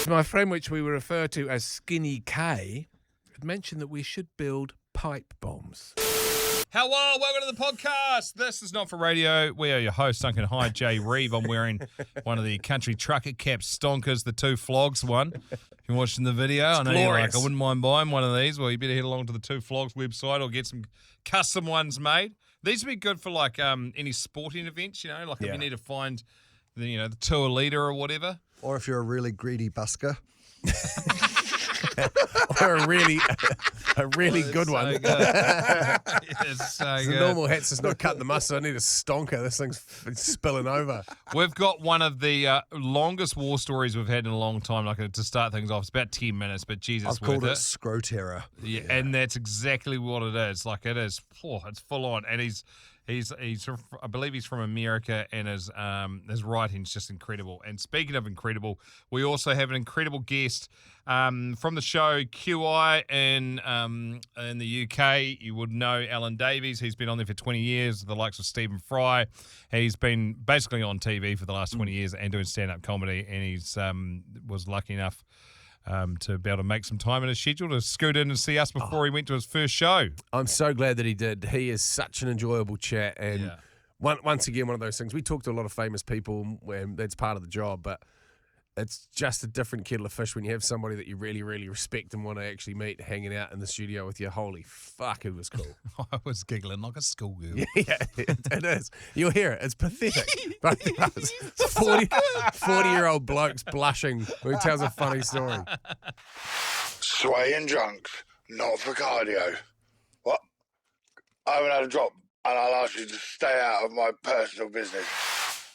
My friend, which we refer to as Skinny K, had mentioned that we should build pipe bombs. Hello, welcome to the podcast. This is Not For Radio. We are your hosts, Dunc and Hi, Jay Reeve. I'm wearing one of the country trucker cap stonkers, the Two Flogs one. If you're watching the video, I know you're like, I wouldn't mind buying one of these. Well, you better head along to the Two Flogs website or get some custom ones made. These would be good for like any sporting events, you know, like if you need to find the tour leader or whatever. Or if you're a really greedy busker. Or a really good one. It's so The good. normal hat's just not cutting the mustard. I need a stonker. This thing's spilling over. We've got one of the longest war stories we've had in a long time. Like to start things off, it's about 10 minutes, but Jesus, I've called it Scroterror. Yeah, and that's exactly what it is. Like it is. It's full on, and he's I believe he's from America, and his writing's just incredible. And speaking of incredible, we also have an incredible guest from the show QI in the UK. You would know Alan Davies. He's been on there for 20 years, the likes of Stephen Fry. He's been basically on TV for the last 20 years and doing stand-up comedy, and he's was lucky enough to be able to make some time in his schedule to scoot in and see us before he went to his first show. I'm so glad that he did. He is such an enjoyable chat. And once again, one of those things. We talk to a lot of famous people, and that's part of the job, but it's just a different kettle of fish when you have somebody that you really, really respect and want to actually meet hanging out in the studio with you. Holy fuck, it was cool. I was giggling like a schoolgirl. Yeah, it is. You'll hear it. It's pathetic. Both of us. 40-year-old blokes blushing when he tells a funny story. Swaying drunks, not for cardio. What? I haven't had a drop, and I'll ask you to stay out of my personal business.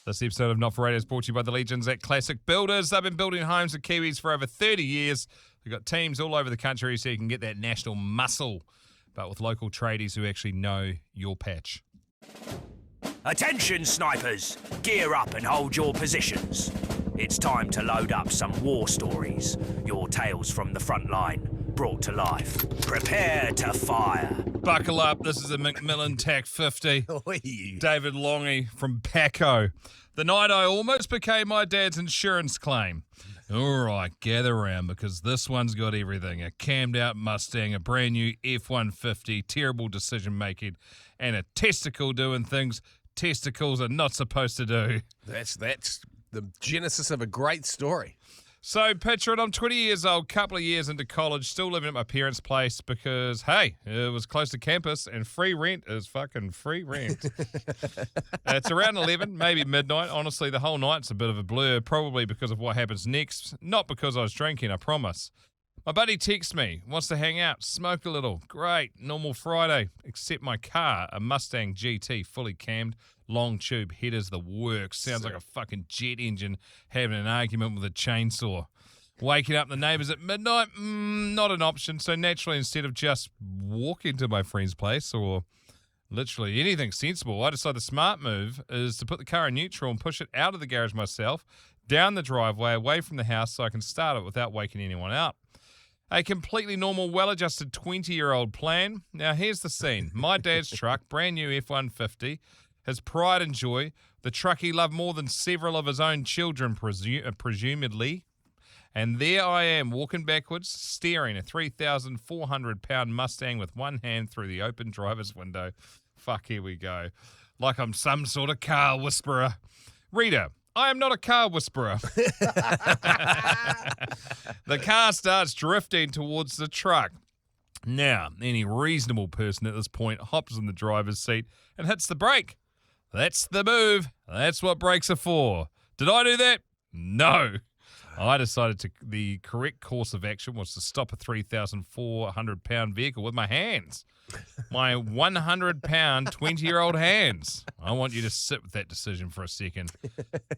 This episode of Not For Radio is brought to you by the Legions at Classic Builders. They've been building homes for Kiwis for over 30 years. They've got teams all over the country so you can get that national muscle, but with local tradies who actually know your patch. Attention, snipers! Gear up and hold your positions. It's time to load up some war stories. Your tales from the front line, brought to life. Prepare to fire. Buckle up. This is a Macmillan TAC 50. David Longy from Paco. The night I almost became my dad's insurance claim. All right, gather around because this one's got everything. A cammed out Mustang, a brand new F-150, terrible decision making, and a testicle doing things testicles are not supposed to do. That's the genesis of a great story. So picture it, I'm 20 years old, couple of years into college, still living at my parents' place because, hey, it was close to campus and free rent is fucking free rent. It's around 11, maybe midnight. Honestly, the whole night's a bit of a blur, probably because of what happens next. Not because I was drinking, I promise. My buddy texts me, wants to hang out, smoke a little. Great, normal Friday, except my car, a Mustang GT, fully cammed, long tube headers, the works. Sounds like a fucking jet engine having an argument with a chainsaw. Waking up the neighbours at midnight, not an option. So naturally, instead of just walking to my friend's place or literally anything sensible, I decided the smart move is to put the car in neutral and push it out of the garage myself, down the driveway, away from the house so I can start it without waking anyone up. A completely normal, well-adjusted 20-year-old plan. Now, here's the scene. My dad's truck, brand new F-150, his pride and joy, the truck he loved more than several of his own children, presumably. And there I am, walking backwards, staring a 3,400-pound Mustang with one hand through the open driver's window. Fuck, here we go. Like I'm some sort of car whisperer. Reader, I am not a car whisperer. The car starts drifting towards the truck. Now, any reasonable person at this point hops in the driver's seat and hits the brake. That's the move. That's what brakes are for. Did I do that? No. I decided the correct course of action was to stop a 3,400-pound vehicle with my hands. My 100-pound, 20-year-old hands. I want you to sit with that decision for a second.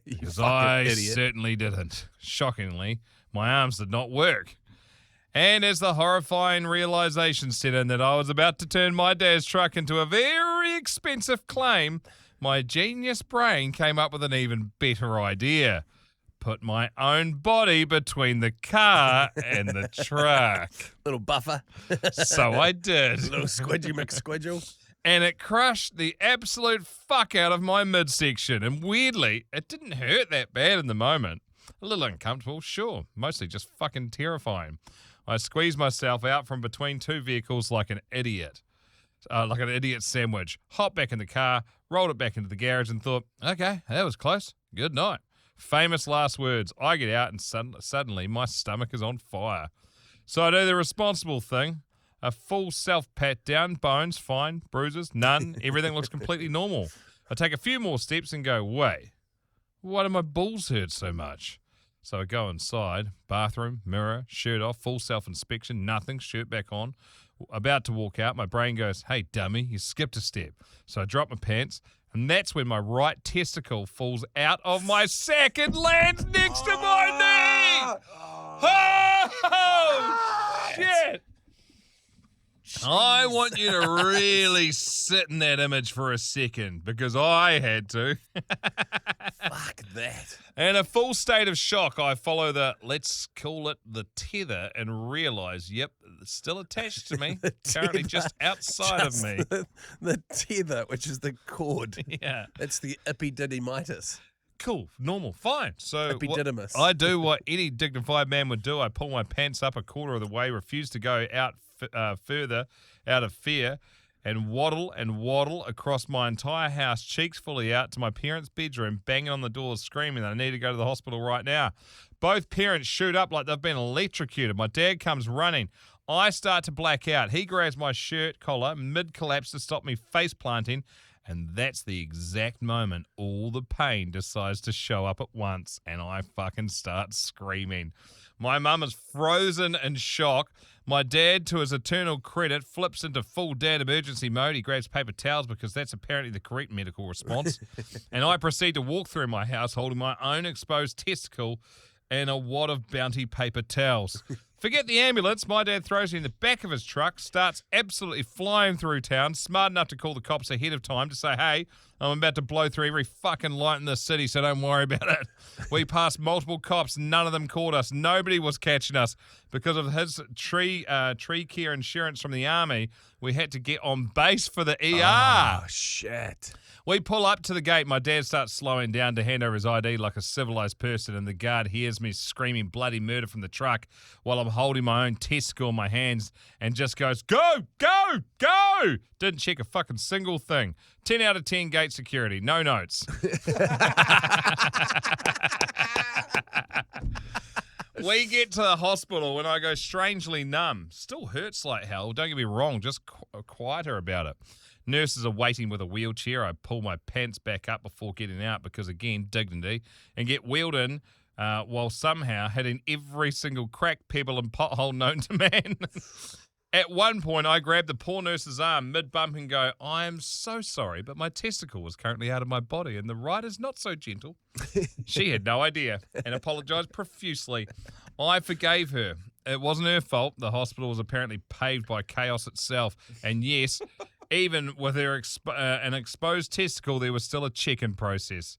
Because I certainly didn't. Shockingly, my arms did not work. And as the horrifying realization set in that I was about to turn my dad's truck into a very expensive claim, my genius brain came up with an even better idea. Put my own body between the car and the truck. Little buffer. So I did. Little squidgy McSquidgel. And it crushed the absolute fuck out of my midsection. And weirdly, it didn't hurt that bad in the moment. A little uncomfortable, sure. Mostly just fucking terrifying. I squeezed myself out from between two vehicles like an idiot. Like an idiot sandwich. Hopped back in the car, rolled it back into the garage and thought, okay, that was close. Good night. Famous last words. I get out and suddenly my stomach is on fire. So I do the responsible thing. A full self-pat down, bones, fine, bruises, none. Everything looks completely normal. I take a few more steps and go, wait, why do my balls hurt so much? So I go inside, bathroom, mirror, shirt off, full self-inspection, nothing, shirt back on. About to walk out, my brain goes, hey, dummy, you skipped a step. So I drop my pants, and that's when my right testicle falls out of my sack and lands next to my knee. Oh, shit. I want you to really sit in that image for a second because I had to. Fuck that. In a full state of shock, I follow let's call it the tether, and realise, yep, it's still attached to me, currently just outside of me. The tether, which is the cord. Yeah. That's the epididymitis. Cool, normal, fine. So Epididymis. I do what any dignified man would do. I pull my pants up a quarter of the way, refuse to go out further out of fear, and waddle across my entire house, cheeks fully out, to my parents' bedroom, banging on the doors, screaming that I need to go to the hospital right now. Both parents shoot up like they've been electrocuted. My dad comes running. I start to black out. He grabs my shirt collar mid-collapse to stop me face planting, and that's the exact moment all the pain decides to show up at once, and I fucking start screaming. My mum is frozen in shock. My dad, to his eternal credit, flips into full dad emergency mode. He grabs paper towels because that's apparently the correct medical response. And I proceed to walk through my house holding my own exposed testicle and a wad of Bounty paper towels. Forget the ambulance. My dad throws me in the back of his truck, starts absolutely flying through town, smart enough to call the cops ahead of time to say, hey, I'm about to blow through every fucking light in this city, so don't worry about it. We passed multiple cops. None of them caught us. Nobody was catching us. Because of his tree care insurance from the army, we had to get on base for the ER. Oh, shit. We pull up to the gate. My dad starts slowing down to hand over his ID like a civilized person, and the guard hears me screaming bloody murder from the truck while I'm holding my own testicle in my hands and just goes, go, go, go! Didn't check a fucking single thing. 10 out of 10 gate security. No notes. We get to the hospital and I go strangely numb. Still hurts like hell. Don't get me wrong, just quieter about it. Nurses are waiting with a wheelchair. I pull my pants back up before getting out because, again, dignity, and get wheeled in while somehow hitting every single crack, pebble, and pothole known to man. At one point, I grab the poor nurse's arm mid-bump and go, I am so sorry, but my testicle was currently out of my body, and the right is not so gentle. She had no idea and apologised profusely. I forgave her. It wasn't her fault. The hospital was apparently paved by chaos itself. And yes, even with her an exposed testicle, there was still a check-in process.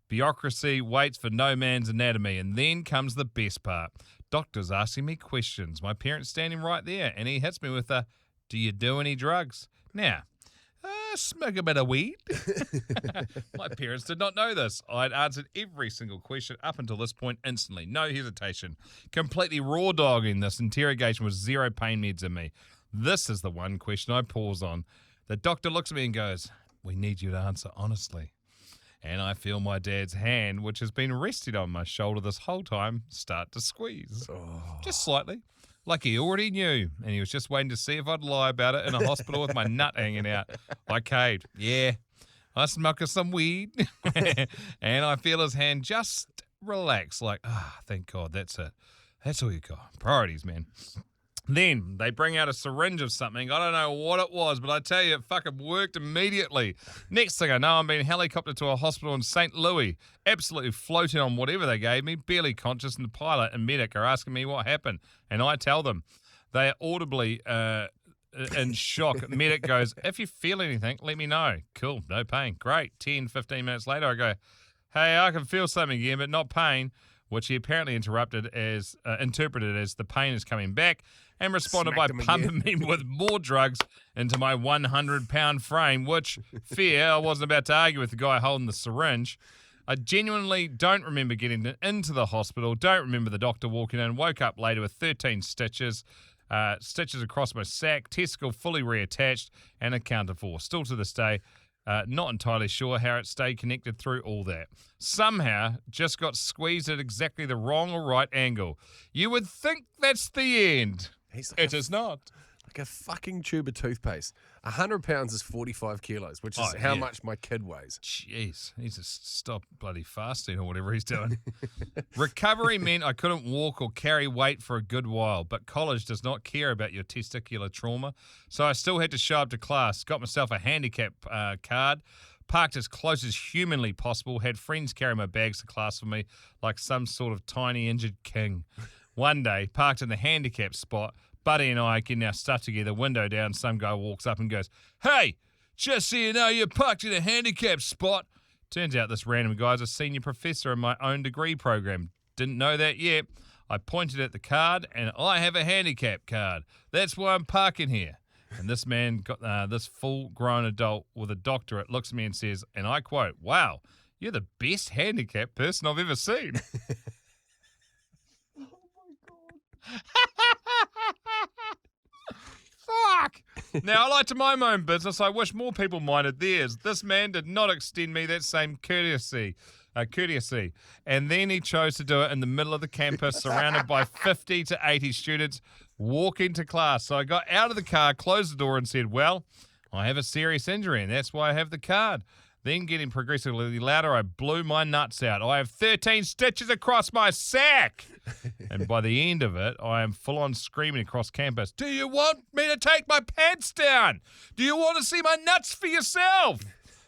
Bureaucracy waits for no man's anatomy. And then comes the best part. Doctors asking me questions. My parents standing right there. And he hits me with a, do you do any drugs? Now, smoke a bit of weed. My parents did not know this. I'd answered every single question up until this point instantly. No hesitation. Completely raw dogging this interrogation with zero pain meds in me. This is the one question I pause on. The doctor looks at me and goes, we need you to answer honestly. And I feel my dad's hand, which has been resting on my shoulder this whole time, start to squeeze. Just slightly. Like he already knew, and he was just waiting to see if I'd lie about it in a hospital with my nut hanging out. I caved. Yeah, I smoke some weed. And I feel his hand just relax, like, thank God, that's it. That's all you got. Priorities, man. Then they bring out a syringe of something. I don't know what it was, but I tell you, it fucking worked immediately. Next thing I know, I'm being helicoptered to a hospital in St. Louis, absolutely floating on whatever they gave me, barely conscious, and the pilot and medic are asking me what happened. And I tell them. They are audibly in shock. Medic goes, if you feel anything, let me know. Cool, no pain. Great. 10, 15 minutes later, I go, hey, I can feel something again, but not pain, which he apparently interpreted as the pain is coming back, and responded by pumping me with more drugs into my 100-pound frame, which, fear, I wasn't about to argue with the guy holding the syringe. I genuinely don't remember getting into the hospital, don't remember the doctor walking in, woke up later with 13 stitches, stitches across my sack, testicle fully reattached and accounted for. Still to this day, not entirely sure how it stayed connected through all that. Somehow, just got squeezed at exactly the wrong or right angle. You would think that's the end. It is not. Like a fucking tube of toothpaste. 100 pounds is 45 kilos, which is how much my kid weighs. Jeez, he needs to stop bloody fasting or whatever he's doing. Recovery meant I couldn't walk or carry weight for a good while, but college does not care about your testicular trauma, so I still had to show up to class. Got myself a handicap card, parked as close as humanly possible, had friends carry my bags to class for me like some sort of tiny injured king. One day, parked in the handicap spot, Buddy and I getting our stuff together, window down, some guy walks up and goes, "Hey, just so you know, you're parked in a handicap spot." Turns out this random guy's a senior professor in my own degree program. Didn't know that yet. I pointed at the card, and I have a handicap card. That's why I'm parking here. And this man, got this full-grown adult with a doctorate, looks at me and says, and I quote, "Wow, you're the best handicapped person I've ever seen." Fuck! Now, I like to mind my own business. I wish more people minded theirs. This man did not extend me that same courtesy. And then he chose to do it in the middle of the campus, surrounded by 50 to 80 students walking to class. So I got out of the car, closed the door, and said, "Well, I have a serious injury, and that's why I have the card." Then, getting progressively louder, I blew my nuts out. I have 13 stitches across my sack. And by the end of it, I am full-on screaming across campus, "Do you want me to take my pants down? Do you want to see my nuts for yourself?"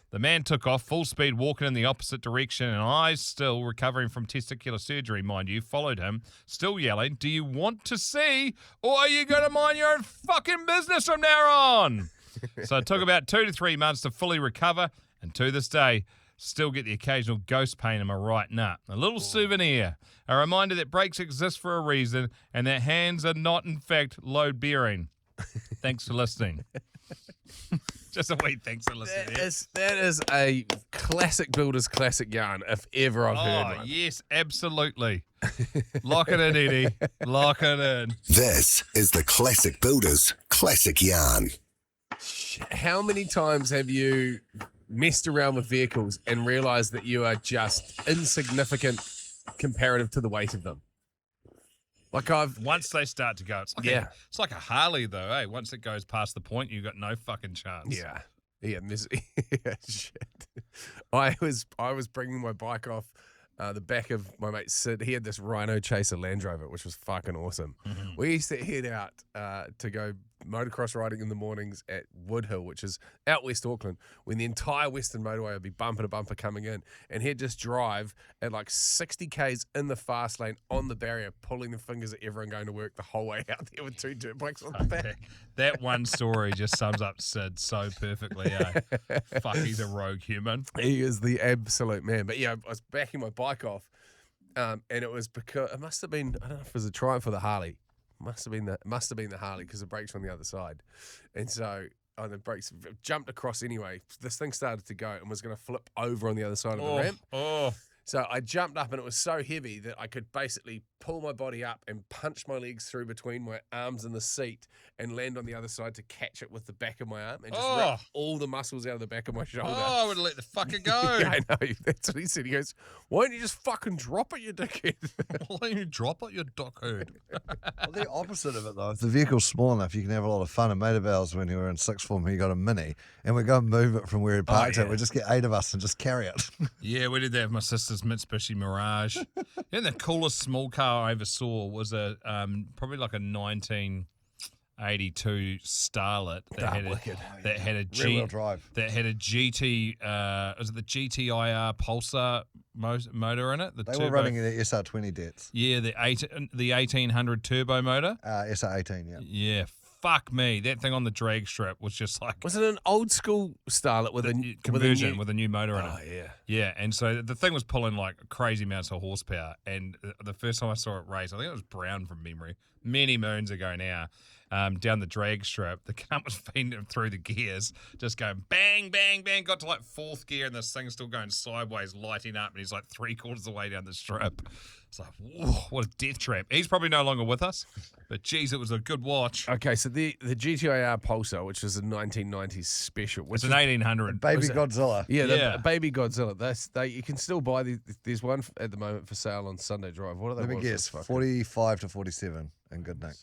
The man took off, full speed, walking in the opposite direction, and I, still recovering from testicular surgery, mind you, followed him, still yelling, "Do you want to see, or are you going to mind your own fucking business from now on?" So it took about 2 to 3 months to fully recover, and to this day, still get the occasional ghost pain in my right nut. A little souvenir, a reminder that brakes exist for a reason, and that hands are not, in fact, load-bearing. Thanks for listening. Just a wee thanks for listening. That is a classic Builder's classic yarn, if ever I've heard one. Yes, absolutely. Lock it in, Eddie. Lock it in. This is the Classic Builders Classic Yarn. How many times have you messed around with vehicles and realized that you are just insignificant comparative to the weight of them? Like Once they start to go, it's like a Harley though, eh? Once it goes past the point, you've got no fucking chance. Yeah. Shit. I was bringing my bike off the back of my mate Sid. He had this Rhino Chaser Land Rover, which was fucking awesome. Mm-hmm. We used to head out to go motocross riding in the mornings at Woodhill, which is out West Auckland, when the entire Western Motorway would be bumper to bumper coming in, and he'd just drive at like 60 k's in the fast lane on the barrier, pulling the fingers at everyone going to work the whole way out there with 2 dirt bikes on the back. That one story just sums up Sid so perfectly, eh? Fuck, he's a rogue human. He is the absolute man. But yeah, I was backing my bike off, and it was because it must have been, I don't know if it was a Triumph or the Harley. Must have been the Harley, because the brakes were on the other side, and so the brakes jumped across anyway. This thing started to go and was going to flip over on the other side of the ramp. So I jumped up, and it was so heavy that I could basically pull my body up and punch my legs through between my arms and the seat and land on the other side to catch it with the back of my arm and just rip all the muscles out of the back of my shoulder. I would have let the fucker go. Yeah, I know. That's what he said. He goes, "Why don't you just fucking drop it, you dickhead?" Why don't you drop it, you dickhead? Well, the opposite of it, though. If the vehicle's small enough, you can have a lot of fun. A mate of ours, when he were in sixth form, he got a Mini, and we go and move it from where he parked it. We just get 8 of us and just carry it. Yeah, we did that with my sister's Mitsubishi Mirage. And the coolest small car I ever saw was a probably like a 1982 Starlet that had a rear-wheel drive. That had a GT. Was it the GTIR Pulsar motor in it? They were running the SR20 Dets. Yeah, the 1800 turbo motor. SR18. Yeah. Yeah. Fuck me, that thing on the drag strip was just like... Was it an old school Starlet with a conversion with a new motor in it? Oh, yeah. Yeah, and so the thing was pulling like crazy amounts of horsepower, and the first time I saw it race, I think it was brown from memory, many moons ago now, down the drag strip. The cunt was feeding him through the gears, just going bang, bang, bang. Got to like 4th gear, and this thing's still going sideways, lighting up, and he's like 3/4 of the way down the strip. It's like, whoa, what a death trap. He's probably no longer with us, but geez, it was a good watch. Okay, so the GTIR Pulsar, which was a 1990s special. Which It's an 1800. Baby Godzilla. Yeah, Yeah. the Baby Godzilla. You can still buy these. There's one at the moment for sale on Sunday Drive. What are they? Let me guess, 45 to 47 in good nick.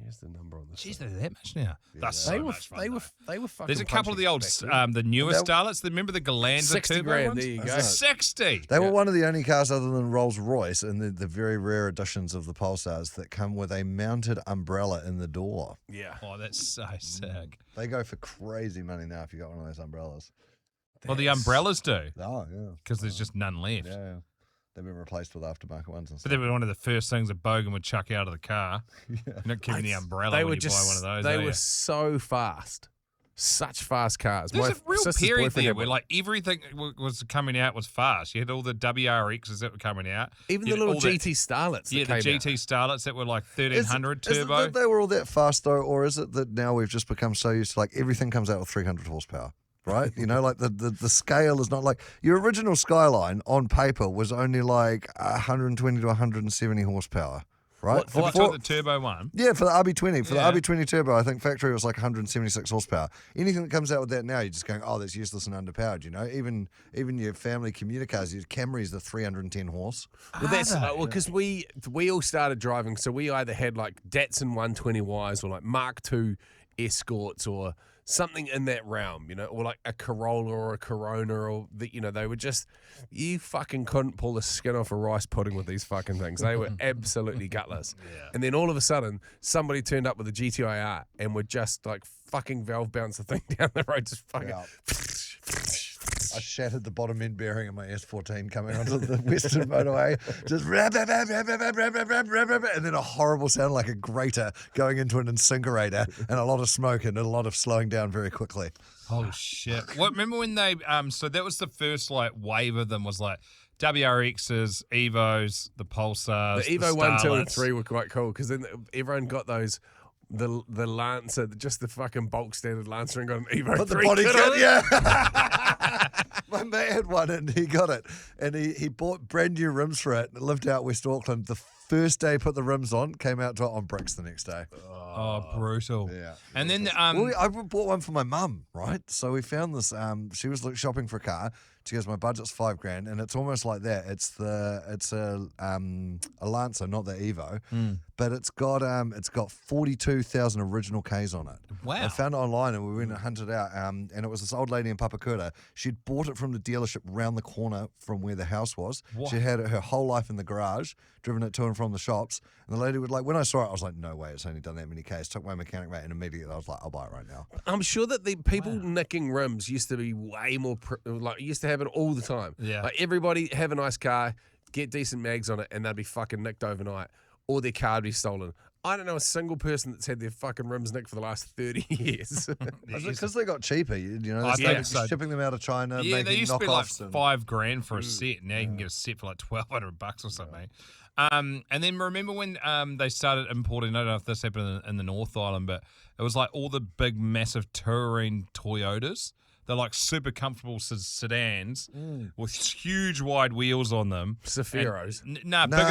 Here's the number on the. Jeez, they're that much now. That's They so were much fun. they were though. they were fucking. There's a couple of the punchy old, back then. the newer That- Starlets. Remember the Galanza 60 turbo grand. ones? There you go. That's it. 60. They were one of the only cars other than Rolls-Royce and the very rare editions of the Pulsars that come with a mounted umbrella in the door. Yeah. Oh, that's so sick. They go for crazy money now if you got one of those umbrellas. Well, the umbrellas do, Oh, yeah. because there's just none left. Yeah. They've been replaced with aftermarket ones and But stuff. they were one of the first things that Bogan would chuck out of the car. You're not keeping the umbrella They when were you just. buy one of those. They are were you? so fast. Such fast cars. There's My a real sister's period boyfriend there had where one. like everything was coming out was fast. You had all the WRXs that were coming out. Even You the had little all the- GT Starlets. Yeah, the that came GT Starlets that were like Is 1300 it turbo. that they were all that fast though, or is it that now we've just become so used to like everything comes out with 300 horsepower? Right, you know, like the scale is not like your original Skyline on paper was only like 120 to 170 horsepower, right? If we took the turbo one. Yeah, for the RB20. For Yeah. the RB20 Turbo, I think factory was like 176 horsepower. Anything that comes out with that now, you're just going, oh, that's useless and underpowered, you know? Even your family commuter cars, your Camrys, the 310 horse. Well, that's because we all started driving, so we either had like Datsun 120Ys or like Mark II Escorts or something in that realm, you know, or like a Corolla or a Corona, or the, you know, they were just, you fucking couldn't pull the skin off a rice pudding with these fucking things. They were absolutely gutless. And then all of a sudden, somebody turned up with a GTIR and would just like fucking valve bounce the thing down the road, just fucking. Yeah. I shattered the bottom end bearing of my S14 coming onto the Western motorway. Just and then a horrible sound like a grater going into an incinerator and a lot of smoke and a lot of slowing down very quickly. Oh shit! What? Remember when they? So that was the first like wave of them. Was like WRXs, Evos, the Pulsars, The Evo 1, 2, and Starlets. 3 were quite cool because then everyone got those. The Lancer, just the fucking bulk standard Lancer, and got an Evo But the 3 body kit kit, on it. yeah. My mate had one and he got it. And he bought brand new rims for it and lived out West Auckland. The first day he put the rims on, came out to it on bricks the next day. Oh, brutal. Yeah. And then Well, I bought one for my mum, right? So we found this. She was shopping for a car. She goes, my budget's $5,000, and it's almost like that. It's a Lancer, not the Evo, but it's got 42,000 original Ks on it. Wow. I found it online, and we went and hunted it out. And it was this old lady in Papakura. She'd bought it from the dealership round the corner from where the house was. What? She had it her whole life in the garage, driven it to and from the shops. And the lady would like, when I saw it, I was like, no way, it's only done that many Ks. Took my mechanic mate, and immediately I was like, I'll buy it right now. I'm sure that the people nicking rims used to be way more, used to happen all the time. Yeah. Like everybody have a nice car, get decent mags on it, and they'd be fucking nicked overnight, or their car would be stolen. I don't know a single person that's had their fucking rims nicked for the last 30 years. Because they got cheaper, you know, I they think started so. shipping them out of China, yeah, they making used to be like knockoffs. and $5,000 for a set. Now you can get a set for like $1,200 or something. And then remember when they started importing, I don't know if this happened in the North Island, but it was like all the big, massive touring Toyotas. They're like super comfortable sedans with huge wide wheels on them. Sephiros. Bigger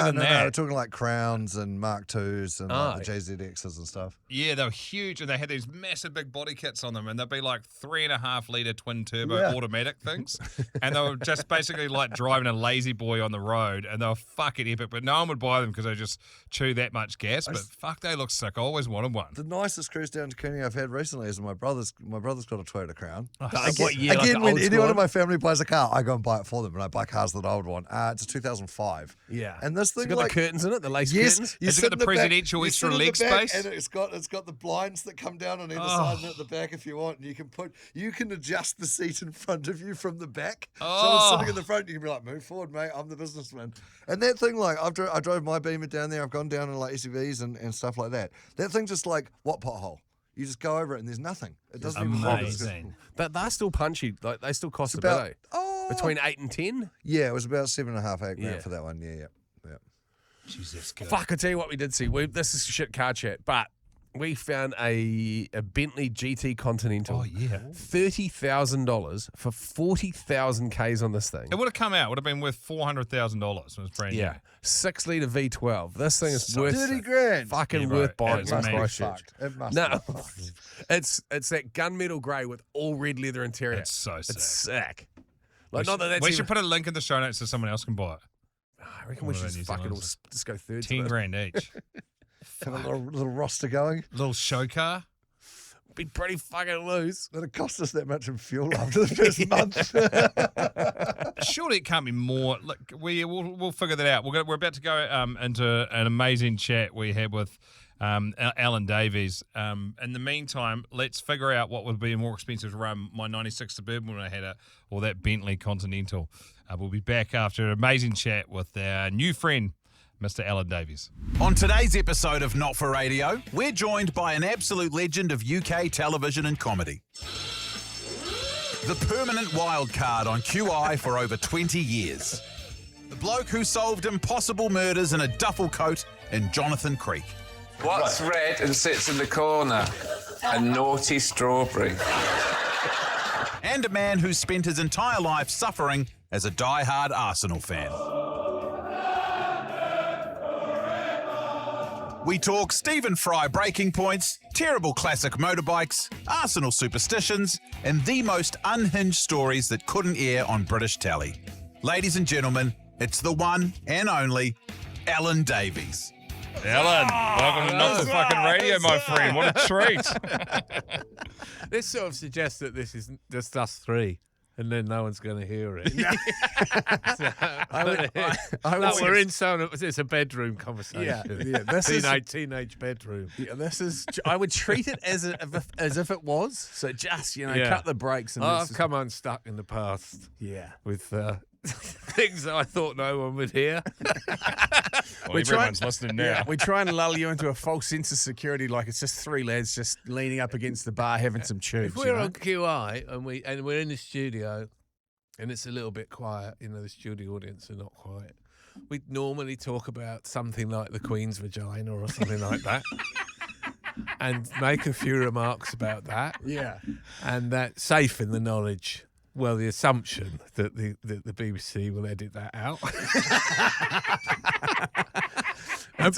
than that. We're talking like Crowns and Mark IIs and like the JZXs and stuff. Yeah, they were huge, and they had these massive big body kits on them, and they'd be like 3.5 litre twin turbo automatic things, and they were just basically like driving a lazy boy on the road, and they were fucking epic. But no one would buy them because they just chew that much gas. But fuck, they look sick. I always wanted one. The nicest cruise down to Cooney I've had recently is my brother's got a Toyota Crown. What year? Like Again, the when old anyone school? in my family buys a car, I go and buy it for them, and I buy cars that I would want. It's a 2005. Yeah. And this It's thing got like the curtains in it, the lace yes, curtains. you Has it sit got in the back- presidential you extra sit in leg the back, space? and it's got the blinds that come down on either side and at the back if you want, and you can adjust the seat in front of you from the back. Someone's sitting in the front, you can be like, move forward, mate. I'm the businessman. And that thing, like I drove my Beamer down there. I've gone down in like SUVs and stuff like that. That thing just like what pothole. You just go over it and there's nothing. It doesn't even hold. It's just- Amazing. But they're still punchy. Like they still cost a about- bit, Between 8 and 10. Yeah, it was about 7.5, 8 grand Yeah. for that one. Yeah. Jesus, good. Fuck, I tell you what we did see. This is shit car chat, but we found a Bentley GT Continental. Oh, yeah. $30,000 for 40,000 Ks on this thing. It would have come out. Would have been worth $400,000 when it was brand new. Yeah. 6-litre V12. This thing is worth 30 grand. fucking Yeah, worth bro. buying. It's in amazing. Christchurch. It must No, be fucked. it's that gunmetal grey with all red leather interior. It's so sick. It's sick. We Like, not that that's should even, put a link in the show notes so someone else can buy it. I reckon we One of should our New fucking all Zealanders. just go thirds. 10 grand each. Have a little roster going. Little show car. Be pretty fucking loose. It'll cost us that much in fuel after the first month. Surely it can't be more. Look, we'll figure that out. We're about to go into an amazing chat we had with Alan Davies. In the meantime, let's figure out what would be more expensive to run my 96 Suburban when I had it, or that Bentley Continental. We'll be back after an amazing chat with our new friend, Mr. Alan Davies. On today's episode of Not For Radio, we're joined by an absolute legend of UK television and comedy. The permanent wild card on QI for over 20 years. The bloke who solved impossible murders in a duffel coat in Jonathan Creek. What's red and sits in the corner? A naughty strawberry. And a man who spent his entire life suffering as a die-hard Arsenal fan. We talk Stephen Fry breaking points, terrible classic motorbikes, Arsenal superstitions, and the most unhinged stories that couldn't air on British telly. Ladies and gentlemen, it's the one and only Alan Davies. Alan, welcome to Not For Fucking Radio, my friend. What a treat. This sort of suggests that this is just us three, and then no one's going to hear it. We're in it's a bedroom conversation. Yeah, this is teenage bedroom. Yeah, this is. I would treat it as if it was. So just cut the brakes and. I've come unstuck in the past. Yeah. With things that I thought no one would hear. Well, everyone's listening now. Yeah, we try and lull you into a false sense of security, like it's just three lads just leaning up against the bar having some tunes. If we're on QI and we're in the studio and it's a little bit quiet, the studio audience are not quiet, we'd normally talk about something like the Queen's vagina or something like that. And make a few remarks about that. Yeah. And that's safe in the knowledge. Well, the assumption that the BBC will edit that out. But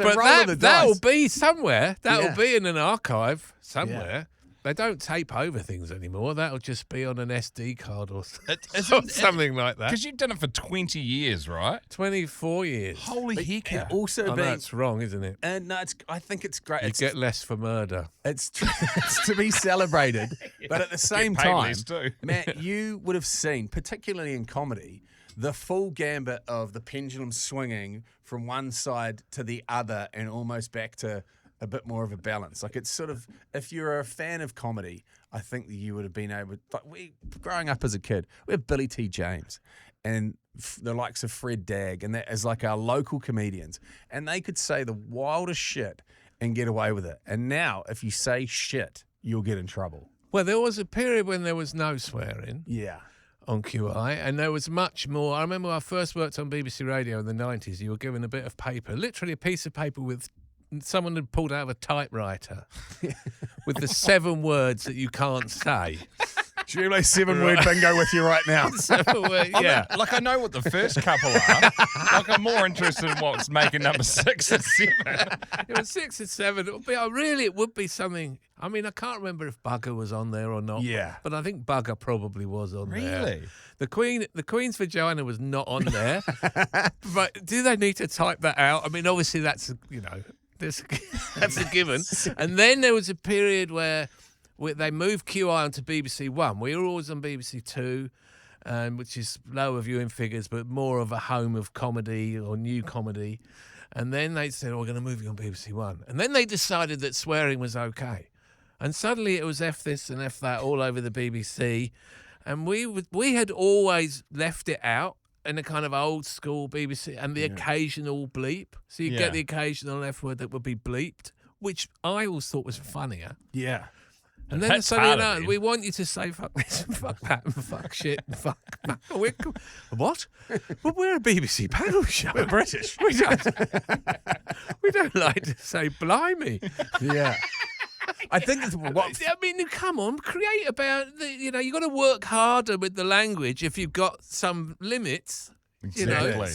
that'll be somewhere. That'll be in an archive somewhere. Yeah. They don't tape over things anymore. That'll just be on an SD card or something like that. Because you've done it for 20 years, right? 24 years. Holy heck. It also that's wrong, isn't it? No, I think it's great. You get less for murder. It's to be celebrated, but at the same time, too. Matt, you would have seen, particularly in comedy, the full gambit of the pendulum swinging from one side to the other and almost back to a bit more of a balance. Like it's sort of, if you're a fan of comedy, I think that you would have been able. But growing up as a kid, we have Billy T. James and the likes of Fred Dagg, and that is like our local comedians, and they could say the wildest shit and get away with it. And now, if you say shit, you'll get in trouble. Well, there was a period when there was no swearing. Yeah. On QI, and there was much more. I remember when I first worked on BBC Radio in the 90s, you were given a bit of paper, literally a piece of paper with someone had pulled out of a typewriter with the 7 words that you can't say. Should we play 7-word bingo with you right now? 7 words, yeah. Like, I know what the first couple are. Like, I'm more interested in what's making number 6 and 7. It was 6 and 7. It would be something. I mean, I can't remember if Bugger was on there or not. Yeah. But I think Bugger probably was on there. Really? The Queen's vagina was not on there. But do they need to type that out? I mean, obviously that's, that's a given. And then there was a period where they moved QI onto BBC One. We were always on BBC Two, which is lower viewing figures, but more of a home of comedy or new comedy. And then they said, we're going to move you on BBC One. And then they decided that swearing was okay. And suddenly it was F this and F that all over the BBC. And we had always left it out in a kind of old school BBC and the occasional bleep. So you get the occasional F word that would be bleeped, which I always thought was funnier. Yeah. And then suddenly, we want you to say fuck this and fuck that and fuck shit and fuck that. What? But we're a BBC panel show. We're British. We don't like to say blimey. Yeah. I think it's I mean, come on, create about you got to work harder with the language if you've got some limits. Exactly.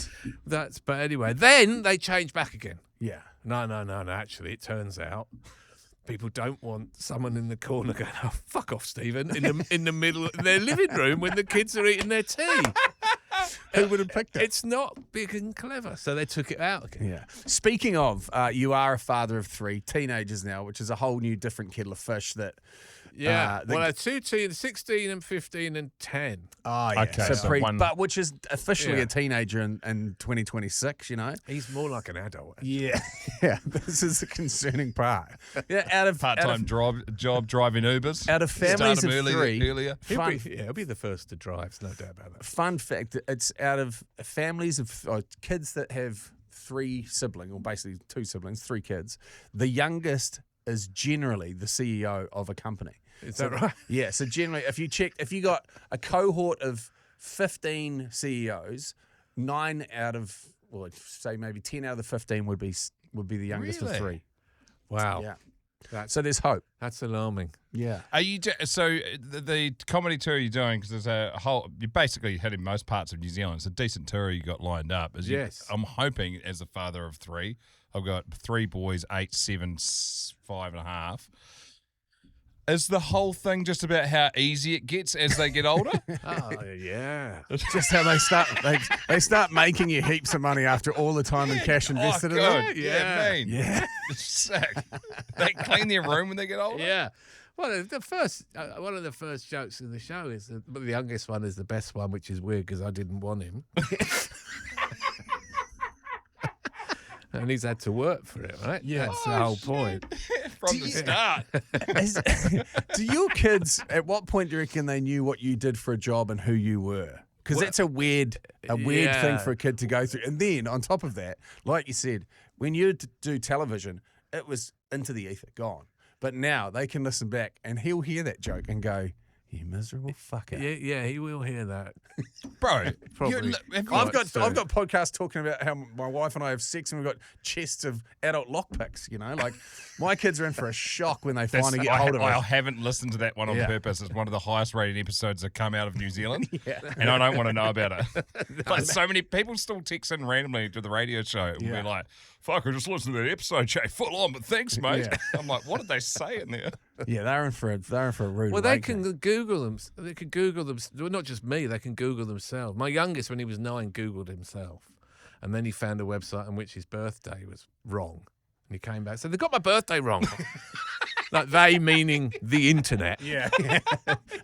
But anyway, then they change back again. Yeah. No. Actually, it turns out people don't want someone in the corner going, "Oh, fuck off, Stephen," in the middle of their living room when the kids are eating their tea. Who would have picked it? It's not big and clever, so they took it out again. Yeah. Speaking of, you are a father of 3 teenagers now, which is a whole new different kettle of fish that. Yeah. Well, 2 teens, 16 and 15 and 10. Oh, yeah. Okay, so one- but which is officially a teenager in 2026. He's more like an adult. Yeah. Yeah. This is the concerning part. Yeah. Out of Part-time job driving Ubers. Out of families Start 'em of 3. earlier. He'll be the first to drive. There's no doubt about that. Fun fact: it's out of families of kids that have 3 siblings, or basically 2 siblings, 3 kids. The youngest is generally the CEO of a company. Is that right? Yeah. So generally, if you got a cohort of 15 CEOs, 9 out of, well, say maybe 10 out of the 15 would be the youngest of 3. Wow. Yeah. So there's hope. That's alarming. Yeah. Are you so the comedy tour you're doing, because there's a whole, you basically hit in most parts of New Zealand. It's a decent tour you got lined up. Yes. I'm hoping, as a father of 3, I've got 3 boys, 8, 7, 5.5. Is the whole thing just about how easy it gets as they get older? Oh, yeah. Just how they start making you heaps of money after all the time and cash invested in good. it. Yeah, man. Yeah. It's sick. They clean their room when they get older? Yeah. Well, the first one of the first jokes in the show is the youngest one is the best one, which is weird because I didn't want him. And he's had to work for it, right? Yeah. That's the whole point. From the start. Do your kids, at what point do you reckon they knew what you did for a job and who you were? Because that's a weird thing for a kid to go through. And then on top of that, like you said, when you do television, it was into the ether, gone. But now they can listen back and he'll hear that joke and go, "You miserable fucker." Yeah, he will hear that. Bro, Probably. I've got podcasts talking about how my wife and I have sex and we've got chests of adult lockpicks, like my kids are in for a shock when they finally get hold of it. I haven't listened to that one on purpose. It's one of the highest rated episodes that come out of New Zealand. And I don't want to know about it. But so many people still text in randomly to the radio show and be like, "Fuck, I just listened to that episode, Jay. Full on, but thanks, mate." Yeah. I'm like, what did they say in there? Yeah, they're in for a rude Well, they awakening. can Google them. They can Google them. Well, not just me. They can Google themselves. My youngest, when he was 9, Googled himself, and then he found a website on which his birthday was wrong, and he came back and said, "They got my birthday wrong." Like they meaning the internet. Yeah.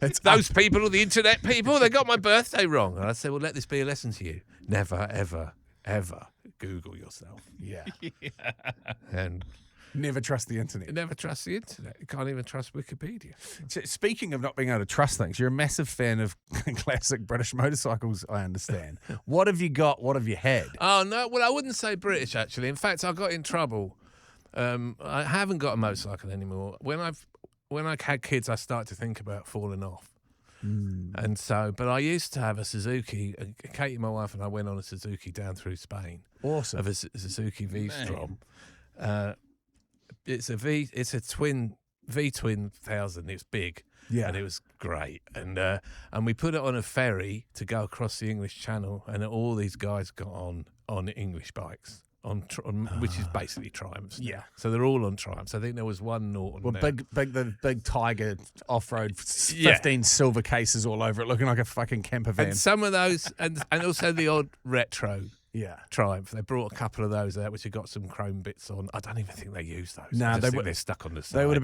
It's those people, the internet people. They got my birthday wrong. And I said, "Well, let this be a lesson to you. Never, ever, ever Google yourself." Yeah. And Never trust the internet. you never trust the internet. You can't even trust Wikipedia. Speaking of not being able to trust things, you're a massive fan of classic British motorcycles, I understand. What have you got? What have you had? Oh, no. Well, I wouldn't say British, actually. In fact, I got in trouble. I haven't got a motorcycle anymore. When I had kids, I started to think about falling off. And so, but I used to have a Suzuki. Katie, my wife, and I went on a Suzuki down through Spain. Awesome. Of a Suzuki V-Strom. It's a twin V-twin 1000. It's big. Yeah. And it was great. And we put it on a ferry to go across the English Channel, and all these guys got on English bikes. Which is basically Triumphs. Yeah. So they're all on Triumphs. I think there was one Norton. Well, there. the big Tiger off-road, 15 silver cases all over it, looking like a fucking camper van. And some of those, and also the odd retro Yeah. Triumph. They brought a couple of those out, which have got some chrome bits on. I don't even think they use those. No, I just they think would- they're stuck on the side. They would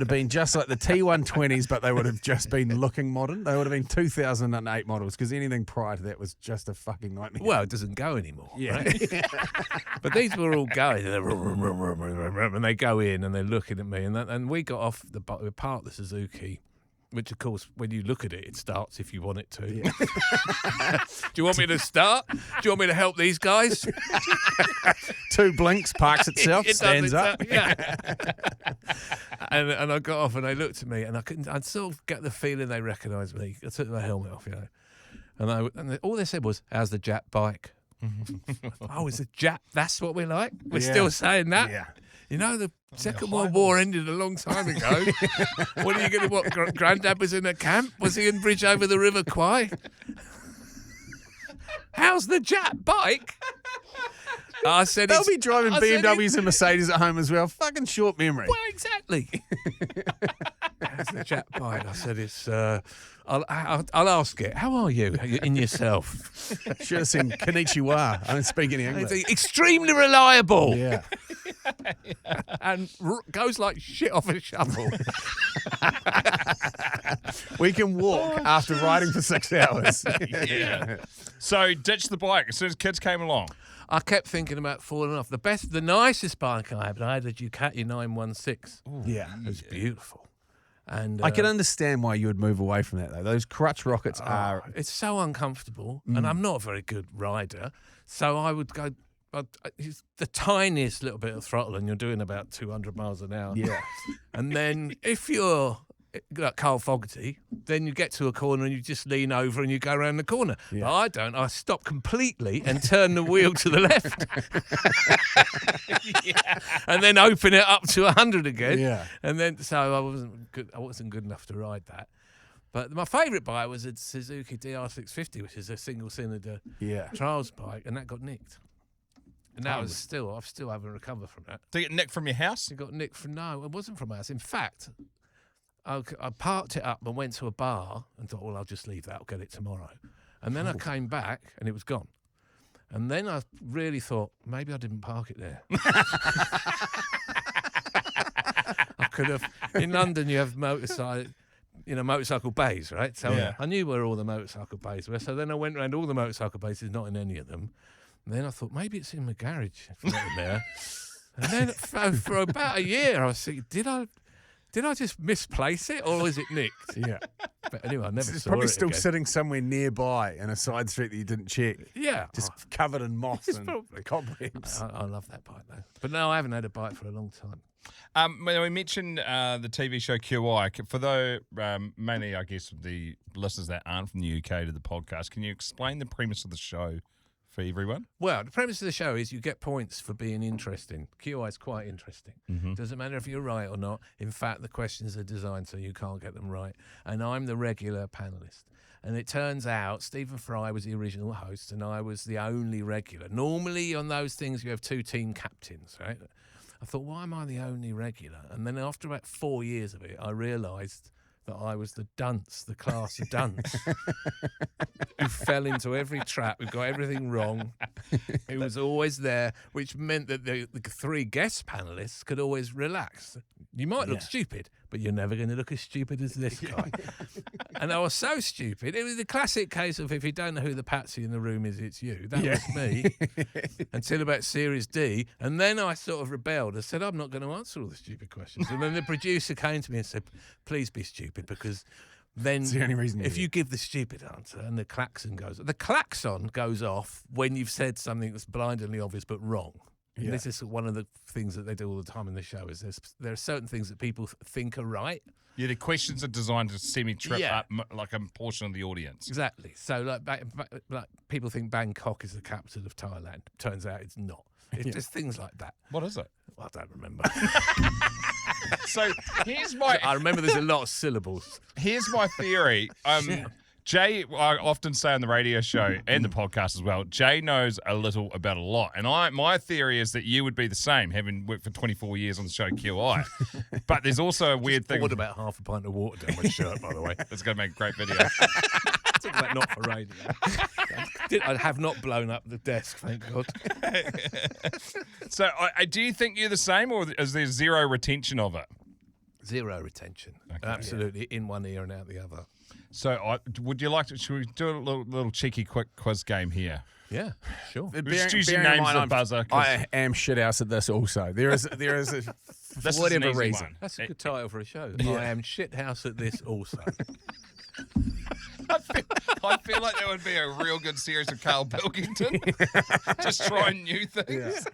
have been just like the T120s, but they would have just been looking modern. They would have been 2008 models, because anything prior to that was just a fucking nightmare. Well, it doesn't go anymore. Yeah. Right? But these were all going, and they go in and they're looking at me, and we got off we parked the Suzuki. Which, of course, when you look at it, it starts if you want it to. Yeah. Do you want me to start? Do you want me to help these guys? 2 blinks, parks itself, It does stands up. Yeah. and I got off and they looked at me and I'd sort of get the feeling they recognised me. I took my helmet off, And all they said was, "How's the Jap bike?" Oh, it's a Jap. That's what we like. We're still saying that. Yeah. You know, the Second World War ended a long time ago. What are you going to? What? Granddad was in a camp. Was he in Bridge over the River Kwai? How's the Jap bike? I said They'll be driving BMWs and Mercedes at home as well. Fucking short memory. Well, exactly. How's the Jap bike? I said it's. I'll ask it. How are you in yourself? Should have seen Konnichiwa. I don't speak any English. It's extremely reliable. Yeah. And goes like shit off a shovel. We can walk after riding for 6 hours. Yeah. So ditch the bike as soon as kids came along. I kept thinking about falling off. The nicest bike I had a Ducati 916. Yeah. It was beautiful. And I can understand why you would move away from that, though. Those crutch rockets are... It's so uncomfortable, and I'm not a very good rider, so I would go... the tiniest little bit of throttle, and you're doing about 200 miles an hour. Yeah. And then if you're like Carl Fogarty, then you get to a corner and you just lean over and you go around the corner. Yeah. But I don't. I stop completely and turn the wheel to the left. And then open it up to 100 again. Yeah. And then, so I wasn't good enough to ride that. But my favourite bike was a Suzuki DR650, which is a single-cylinder trials bike, and that got nicked. And that was I still haven't recovered from that. Did it get nicked from your house? It got nicked from, no, it wasn't from us. In fact, I parked it up and went to a bar and thought, well, I'll just leave that. I'll get it tomorrow. And then I came back and it was gone. And then I really thought, maybe I didn't park it there. I could have. In London, you have motorcycle bays, right? So I knew where all the motorcycle bays were. So then I went around all the motorcycle bays, not in any of them. And then I thought, maybe it's in the garage. It's not in there. And then for about a year, I was thinking, did I just misplace it, or is it nicked? Yeah. But anyway, I never It's saw probably it still again. sitting somewhere nearby in a side street that you didn't check. Yeah. Just covered in moss It's and probably. cobwebs. I love that bike, though. But no, I haven't had a bike for a long time. When we mentioned the TV show QI, for those mainly, I guess, the listeners that aren't from the UK to the podcast, can you explain the premise of the show for everyone? Well, the premise of the show is you get points for being interesting. QI is quite interesting. Doesn't matter if you're right or not. In fact, the questions are designed so you can't get them right. And I'm the regular panellist. And it turns out Stephen Fry was the original host and I was the only regular. Normally on those things you have two team captains, right? I thought, why am I the only regular? And then after about 4 years of it, I realised that I was the dunce, the class of dunce, who fell into every trap, who got everything wrong, who was always there, which meant that the three guest panellists could always relax. You might look stupid, but you're never going to look as stupid as this guy. And I was so stupid. It was the classic case of if you don't know who the patsy in the room is, it's you. That was me until about Series D. And then I sort of rebelled. I said, I'm not going to answer all the stupid questions. And then the producer came to me and said, please be stupid, because then It's the only reason if you give the stupid answer and the klaxon goes off when you've said something that's blindingly obvious but wrong. And this is one of the things that they do all the time in the show is there are certain things that people think are right. Yeah, the questions are designed to semi-trip up like a portion of the audience. Exactly. So like people think Bangkok is the capital of Thailand. Turns out it's not. It's just things like that. What is it? I don't remember. So here's my... I remember there's a lot of syllables. Here's my theory. Jay, I often say on the radio show and the podcast as well, Jay knows a little about a lot. And my theory is that you would be the same, having worked for 24 years on the show QI. But there's also a weird thing. Poured about half a pint of water down my shirt, by the way. That's going to make a great video. Talk about not for radio. I have not blown up the desk, thank God. So do you think you're the same, or is there zero retention of it? Zero retention. Okay. Absolutely in one ear and out the other. So would you like to, should we do a little cheeky quick quiz game here? Yeah, sure. Just use your names of the buzzer. I am shit house at this also. There is a This for is an whatever easy reason. one. That's a good title for a show. Yeah. I am shit house at this also. I feel like that would be a real good series of Carl Pilkington. Just trying new things.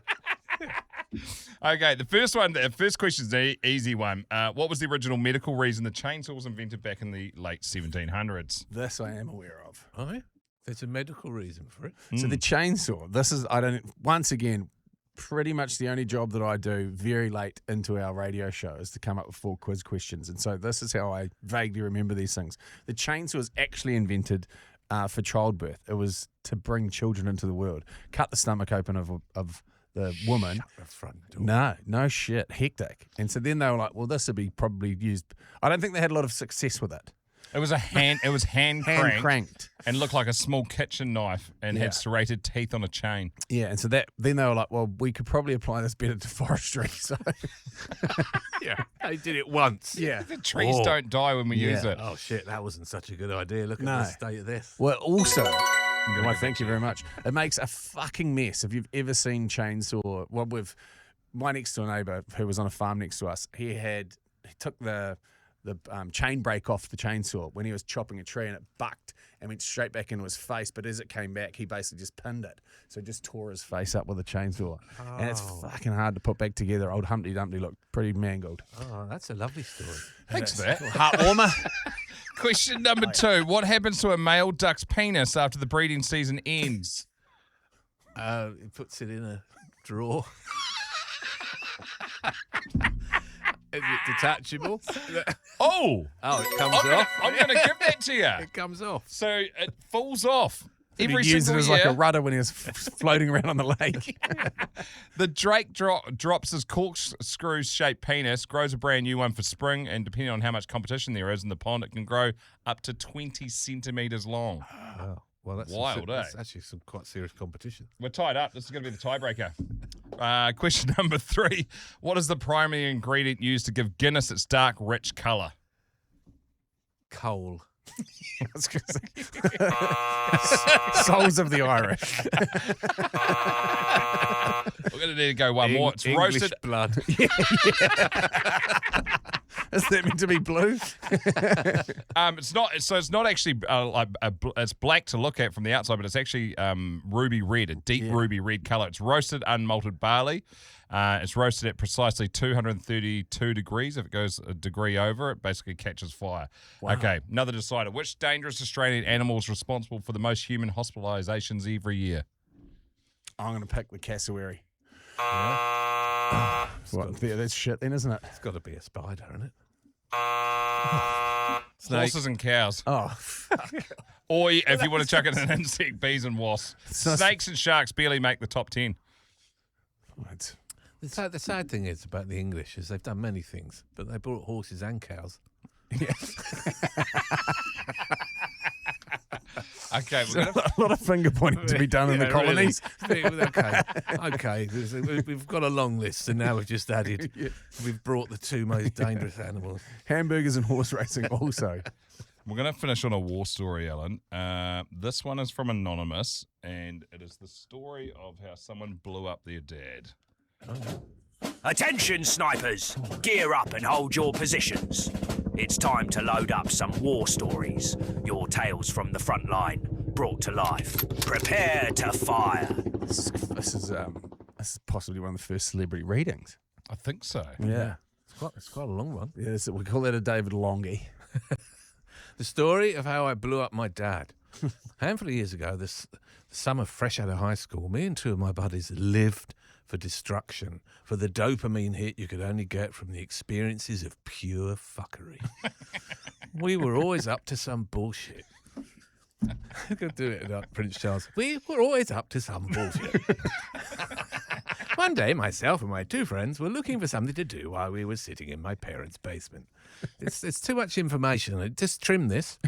Okay, the first question is the easy one. What was the original medical reason the chainsaw was invented back in the late 1700s? This I am aware of. Oh, yeah? There's a medical reason for it. So the chainsaw, once again, pretty much the only job that I do very late into our radio show is to come up with 4 quiz questions. And so this is how I vaguely remember these things. The chainsaw was actually invented for childbirth. It was to bring children into the world. Cut the stomach open of the woman. Shut the front door. No shit. Hectic. And so then they were like, well, this would be probably used. I don't think they had a lot of success with it. It was hand cranked and looked like a small kitchen knife and had serrated teeth on a chain. Yeah, and so then they were like, well, we could probably apply this better to forestry. So Yeah, they did it once. yeah. The trees don't die when we use it. Oh, shit, that wasn't such a good idea. Look at the state of this. Well, also, well, thank you very much. It makes a fucking mess. If you've ever seen chainsaw, well, with my next door neighbour who was on a farm next to us, he took the chain brake off the chainsaw when he was chopping a tree, and it bucked and went straight back into his face. But as it came back, he basically just pinned it. So just tore his face up with a chainsaw. And it's fucking hard to put back together. Old Humpty Dumpty looked pretty mangled. Oh, that's a lovely story. Thanks for that. Heartwarmer. Question number 2. What happens to a male duck's penis after the breeding season ends? He puts it in a drawer. Is it detachable? Oh, it comes off. I'm going to give that to you. It comes off. So it falls off. Every He'd use it single as year, like a rudder when he was floating around on the lake. the drake drops his corkscrew-shaped penis, grows a brand new one for spring, and depending on how much competition there is in the pond, it can grow up to 20 centimetres long. Oh, well, that's Wild, that's eh? actually some quite serious competition. We're tied up. This is going to be the tiebreaker. Question number 3. What is the primary ingredient used to give Guinness its dark, rich colour? Coal. I was gonna say. Souls of the Irish. We're going to need to go one more. It's English roasted blood. Is that meant to be blue? It's not. So it's not actually it's black to look at from the outside, but it's actually ruby red, a deep ruby red color. It's roasted unmalted barley. It's roasted at precisely 232 degrees. If it goes a degree over, it basically catches fire. Wow. Okay, another decider. Which dangerous Australian animal is responsible for the most human hospitalisations every year? I'm going to pick the cassowary. That's shit then, isn't it? It's got to be a spider, isn't it? Horses and cows. Oh, fuck. Or if you want to chuck it in an insect, bees and wasps. Snakes and sharks barely make the top 10. What? The sad thing is about the English is they've done many things, but they brought horses and cows. Yeah. Okay, A lot of finger pointing to be done in the colonies. Really. Okay. We've got a long list, and now we've just added. We've brought the 2 most dangerous animals. Hamburgers and horse racing also. We're going to finish on a war story, Alan. This one is from Anonymous, and it is the story of how someone blew up their dad. Attention, snipers! Gear up and hold your positions. It's time to load up some war stories. Your tales from the front line, brought to life. Prepare to fire. This is possibly one of the first celebrity readings. I think so. Yeah. It's quite a long one. Yeah, we call that a David Longy. The story of how I blew up my dad. A handful of years ago, the summer fresh out of high school, me and 2 of my buddies lived for destruction, for the dopamine hit you could only get from the experiences of pure fuckery. We were always up to some bullshit. I could do it like Prince Charles. We were always up to some bullshit. One day, myself and my 2 friends were looking for something to do while we were sitting in my parents' basement. It's too much information. Just trim this.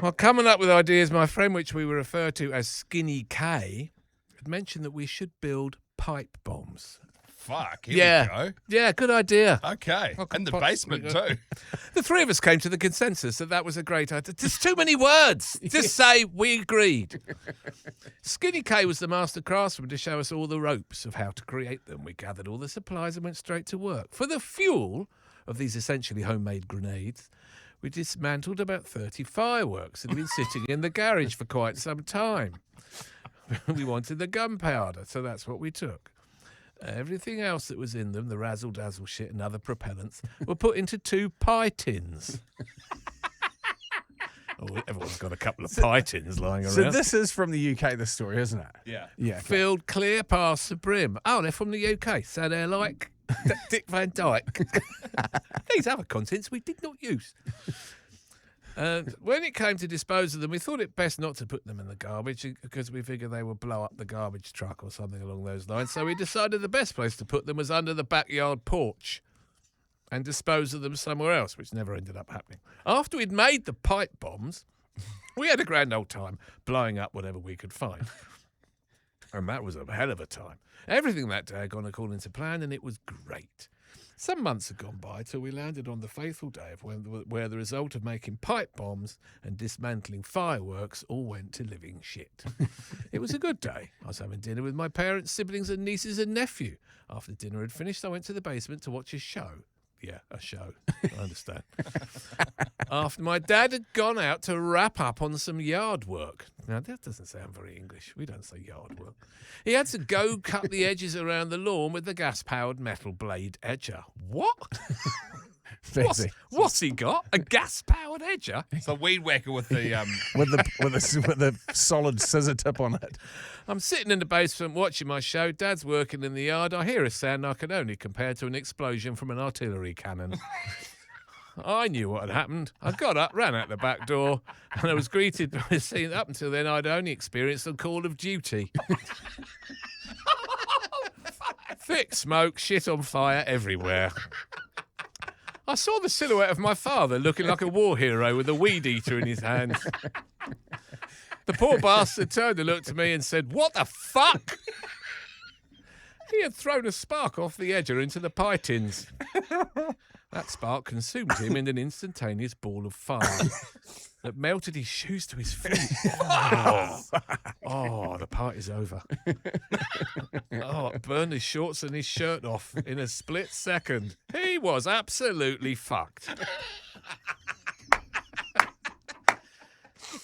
While coming up with ideas, my friend, which we will refer to as Skinny K, had mentioned that we should build pipe bombs. Fuck, here we go. Yeah, good idea. Okay, in the basement too. The 3 of us came to the consensus that was a great idea. There's too many words. Just say we agreed. Skinny K was the master craftsman to show us all the ropes of how to create them. We gathered all the supplies and went straight to work. For the fuel of these essentially homemade grenades, we dismantled about 30 fireworks that had been sitting in the garage for quite some time. We wanted the gunpowder, so that's what we took. Everything else that was in them, the razzle-dazzle shit and other propellants, were put into 2 pie tins. Oh, everyone's got a couple of pie tins lying around. So this is from the UK, this story, isn't it? Yeah. Yeah. Okay. Filled clear past the brim. Oh, they're from the UK, so they're like Dick Van Dyke. These other contents we did not use. When it came to dispose of them, we thought it best not to put them in the garbage because we figured they would blow up the garbage truck or something along those lines. So we decided the best place to put them was under the backyard porch and dispose of them somewhere else, which never ended up happening. After we'd made the pipe bombs, we had a grand old time blowing up whatever we could find. And that was a hell of a time. Everything that day had gone according to plan, and it was great. Some months had gone by till we landed on the fateful day of where the result of making pipe bombs and dismantling fireworks all went to living shit. It was a good day. I was having dinner with my parents, siblings and nieces and nephew. After dinner had finished, I went to the basement to watch a show. Yeah, a show. I understand. After my dad had gone out to wrap up on some yard work. Now, that doesn't sound very English. We don't say yard work. He had to go cut the edges around the lawn with the gas-powered metal blade edger. What? What's he got? A gas-powered edger? It's a weed whacker with the with the solid scissor tip on it. I'm sitting in the basement watching my show. Dad's working in the yard. I hear a sound I can only compare to an explosion from an artillery cannon. I knew what had happened. I got up, ran out the back door, and I was greeted by a scene. Up until then, I'd only experienced the Call of Duty. Thick smoke, shit on fire everywhere. I saw the silhouette of my father looking like a war hero with a weed eater in his hands. The poor bastard turned and looked at me and said, "What the fuck?" He had thrown a spark off the edger into the pie tins. That spark consumed him in an instantaneous ball of fire that melted his shoes to his feet. Oh, the party's over. Oh, it burned his shorts and his shirt off in a split second. He was absolutely fucked.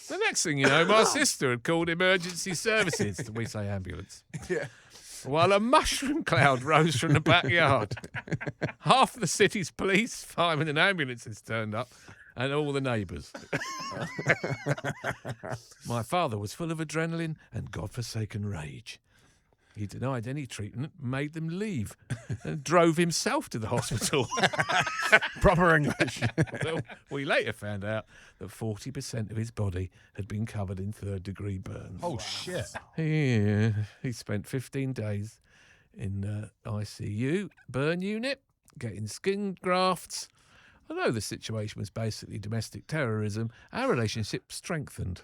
The next thing you know, my sister had called emergency services. We say ambulance. Yeah. While a mushroom cloud rose from the backyard. Half the city's police, firemen and ambulances turned up, and all the neighbours. My father was full of adrenaline and godforsaken rage. He denied any treatment, made them leave, and drove himself to the hospital. Proper English. Well, we later found out that 40% of his body had been covered in third-degree burns. Oh, shit. He spent 15 days in the ICU burn unit, getting skin grafts. Although the situation was basically domestic terrorism, our relationship strengthened.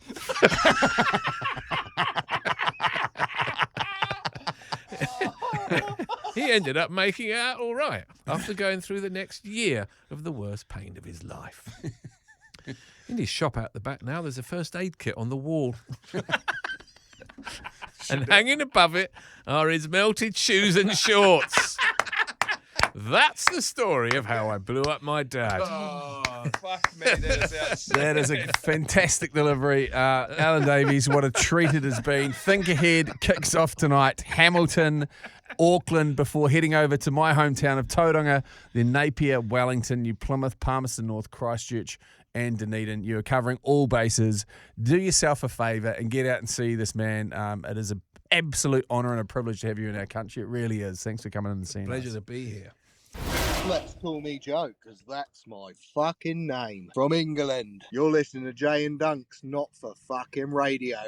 He ended up making it out all right after going through the next year of the worst pain of his life. In his shop out the back now, there's a first aid kit on the wall. And hanging above it are his melted shoes and shorts. That's the story of how I blew up my dad. Oh, fuck me. That is a fantastic delivery. Alan Davies, what a treat it has been. Think Ahead kicks off tonight. Hamilton, Auckland, before heading over to my hometown of Tauranga, then Napier, Wellington, New Plymouth, Palmerston North, Christchurch, and Dunedin. You are covering all bases. Do yourself a favour and get out and see this man. It is an absolute honour and a privilege to have you in our country. It really is. Thanks for coming in and seeing us. Pleasure to be here. Let's call me Joe, because that's my fucking name. From England. You're listening to Jay and Dunc's Not For Fucking Radio.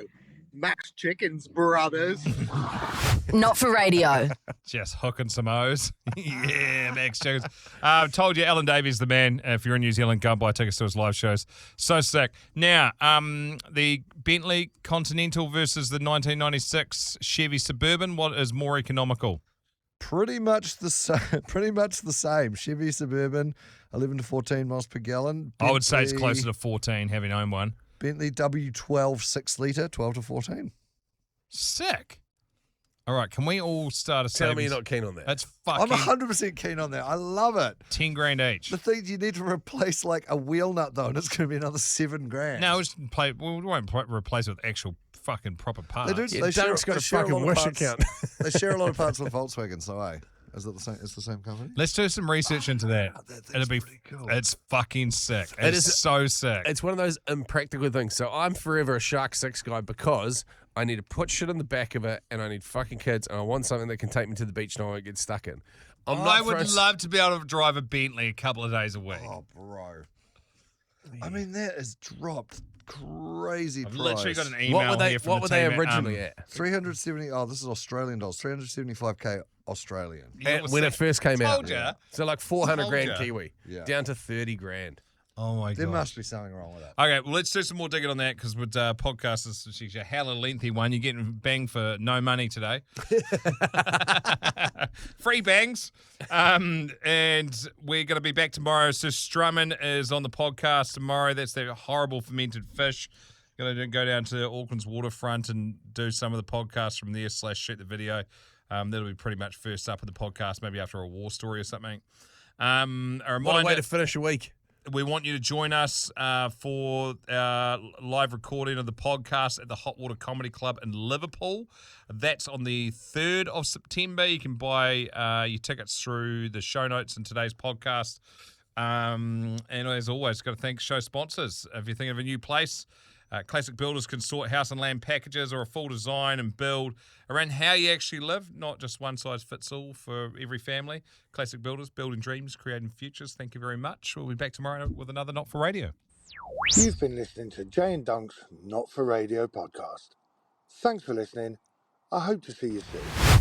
Max Chickens, brothers. Not for radio. Just hooking some O's. Yeah, Max Chickens. Told you, Alan Davies the man. If you're in New Zealand, go and buy tickets to his live shows. So sick. Now, the Bentley Continental versus the 1996 Chevy Suburban. What is more economical? Pretty much the same. Chevy Suburban, 11 to 14 miles per gallon. I would say it's closer to 14, having owned one. Bentley W12 6 litre, 12 to 14. Sick. All right, can we all start a Tell savings? me you're not keen on that. That's I'm fucking 100% keen on that. I love it. 10 grand each. The thing you need to replace like a wheel nut though, and it's going to be another 7 grand. No, we won't replace it with actual fucking proper parts. They do. Yeah, Dunc's got a fucking Wish account. They share a lot of parts with Volkswagen, so Is it the same? It's the same company. Let's do some research into that. It'll be pretty cool. It's fucking sick. It It's is- so sick. It's one of those impractical things. So I'm forever a Shark 6 guy because I need to put shit in the back of it and I need fucking kids and I want something that can take me to the beach and I won't get stuck in. I would love to be able to drive a Bentley a couple of days a week. Oh, bro. I mean, that has dropped crazy I've price. literally got an email here from What the were they team originally at? 370. Oh, this is Australian dollars. 375k Australian. When it first came out. Told ya. So like 400 Told grand ya. Kiwi. Yeah. Down to 30 grand. Oh my There god. must be something wrong with that. Okay, well, let's do some more digging on that because with podcasts, this is a hella lengthy one. You're getting banged for no money today. Free bangs. And we're going to be back tomorrow. So Strummin is on the podcast tomorrow. That's the horrible fermented fish. Going to go down to Auckland's waterfront and do some of the podcasts from there / shoot the video. That'll be pretty much first up in the podcast, maybe after a war story or something. A reminder, What a way to finish a week. we want you to join us for live recording of the podcast at the Hot Water Comedy Club in Liverpool. That's on the 3rd of September. You can buy your tickets through the show notes in today's podcast. And as always, got to thank show sponsors. If you're thinking of a new place, Classic Builders can sort house and land packages or a full design and build around how you actually live, not just one size fits all for every family. Classic Builders, building dreams, creating futures. Thank you very much. We'll be back tomorrow with another Not For Radio. You've been listening to Jay and Dunc's Not For Radio podcast. Thanks for listening. I hope to see you soon.